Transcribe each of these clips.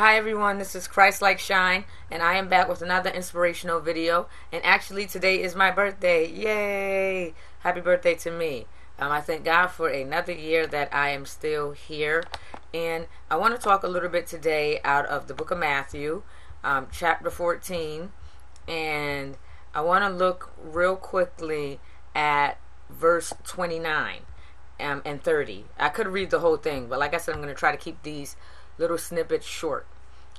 Hi everyone, this is Christ Like Shine, and I am back with another inspirational video. And actually today is my birthday. Yay! Happy birthday to me. I thank God for another year that I am still here. And I want to talk a little bit today out of the book of Matthew, chapter 14. And I want to look real quickly at verse 29 and 30. I could read the whole thing, but like I said, I'm going to try to keep these little snippets short.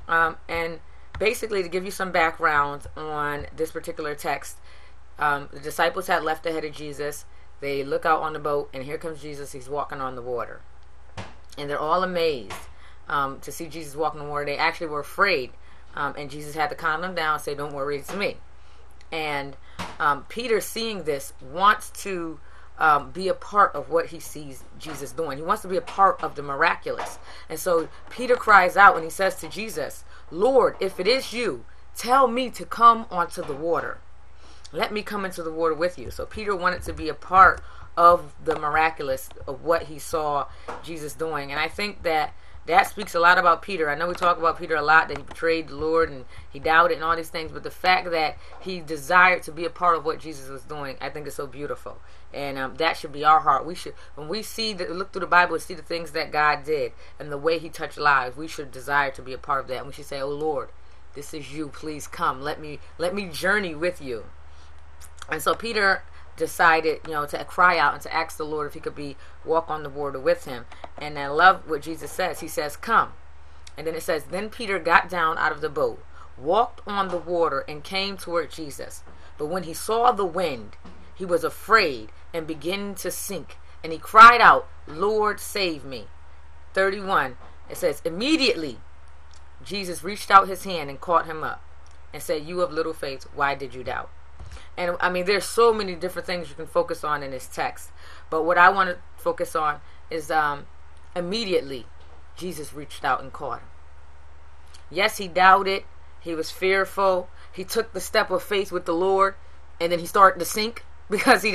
And basically, to give you some background on this particular text, the disciples had left ahead of Jesus. They look out on the boat, and here comes Jesus. He's walking on the water. And they're all amazed to see Jesus walking on the water. They actually were afraid, and Jesus had to calm them down and say, "Don't worry, it's me." And Peter, seeing this, wants to be a part of what he sees Jesus doing. He wants to be a part of the miraculous. And so Peter cries out and he says to Jesus, "Lord, if it is you, tell me to come onto the water. Let me come into the water with you." So Peter wanted to be a part of the miraculous, of what he saw Jesus doing. And I think that speaks a lot about Peter. I know we talk about Peter a lot, that he betrayed the Lord and he doubted and all these things, but the fact that he desired to be a part of what Jesus was doing, I think is so beautiful. And that should be our heart. We should, when we look through the Bible and see the things that God did and the way he touched lives, we should desire to be a part of that. And we should say, "Oh Lord, this is you. Please come. Let me journey with you." And so Peter decided, to cry out and to ask the Lord if he could walk on the water with him. And I love what Jesus says. He says, "Come." And then it says, "Then Peter got down out of the boat, walked on the water, and came toward Jesus. But when he saw the wind, he was afraid and began to sink. And he cried out, 'Lord, save me.'" 31, it says, "Immediately Jesus reached out his hand and caught him up and said, 'You of little faith, why did you doubt?'" And I mean, there's so many different things you can focus on in this text. But what I want to focus on is immediately Jesus reached out and caught him. Yes, he doubted. He was fearful. He took the step of faith with the Lord, and then he started to sink because he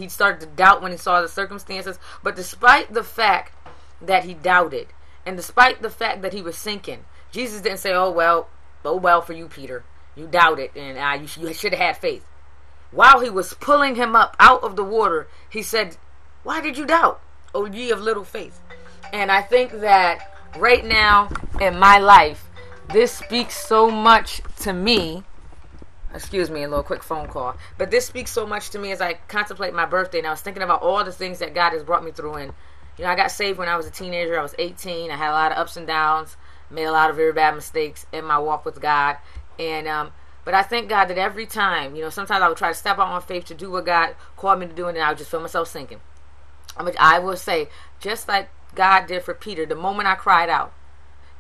started to doubt when he saw the circumstances. But despite the fact that he doubted, and despite the fact that he was sinking, Jesus didn't say, oh well for you, Peter. You doubted, and you should have had faith. While he was pulling him up out of the water, he said, "Why did you doubt, O ye of little faith?" And I think that right now in my life, this speaks so much to me. Excuse me, a little quick phone call. But this speaks so much to me as I contemplate my birthday. And I was thinking about all the things that God has brought me through. And, I got saved when I was a teenager. I was 18. I had a lot of ups and downs, made a lot of very bad mistakes in my walk with God. And but I thank God that every time, sometimes I would try to step out on faith to do what God called me to do, and then I would just feel myself sinking. I will say, just like God did for Peter, the moment I cried out,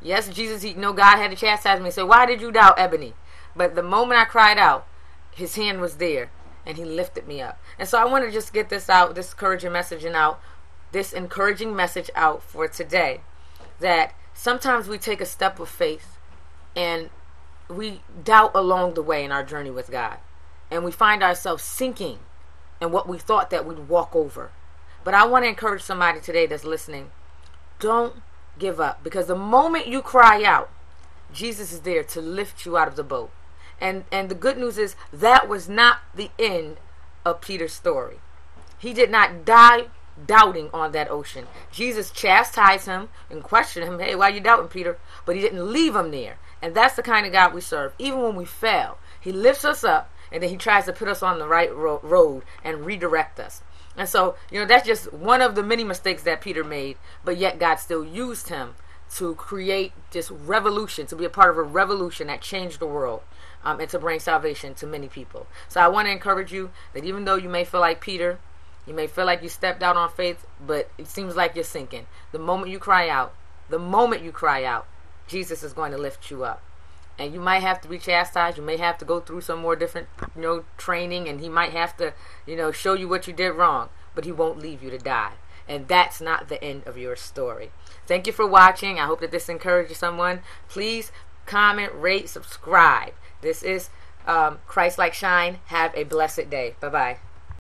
yes, Jesus, God had to chastise me and say, "Why did you doubt, Ebony?" But the moment I cried out, his hand was there, and he lifted me up. And so I want to just get this out, this encouraging message out for today, that sometimes we take a step of faith, and we doubt along the way in our journey with God, and we find ourselves sinking in what we thought that we'd walk over. But I want to encourage somebody today that's listening, don't give up, because the moment you cry out, Jesus is there to lift you out of the boat. And the good news is that was not the end of Peter's story. He did not die doubting on that ocean. Jesus chastised him and questioned him, "Hey, why are you doubting, Peter?" But he didn't leave him there. And that's the kind of God we serve. Even when we fail, he lifts us up, and then he tries to put us on the right road and redirect us. And so, that's just one of the many mistakes that Peter made, but yet God still used him to create this revolution, to be a part of a revolution that changed the world, and to bring salvation to many people. So I want to encourage you that even though you may feel like Peter, you may feel like you stepped out on faith, but it seems like you're sinking. The moment you cry out, Jesus is going to lift you up. And you might have to be chastised. You may have to go through some more different, training, and he might have to, show you what you did wrong, but he won't leave you to die. And that's not the end of your story. Thank you for watching. I hope that this encourages someone. Please comment, rate, subscribe. This is Christ Like Shine. Have a blessed day. Bye-bye.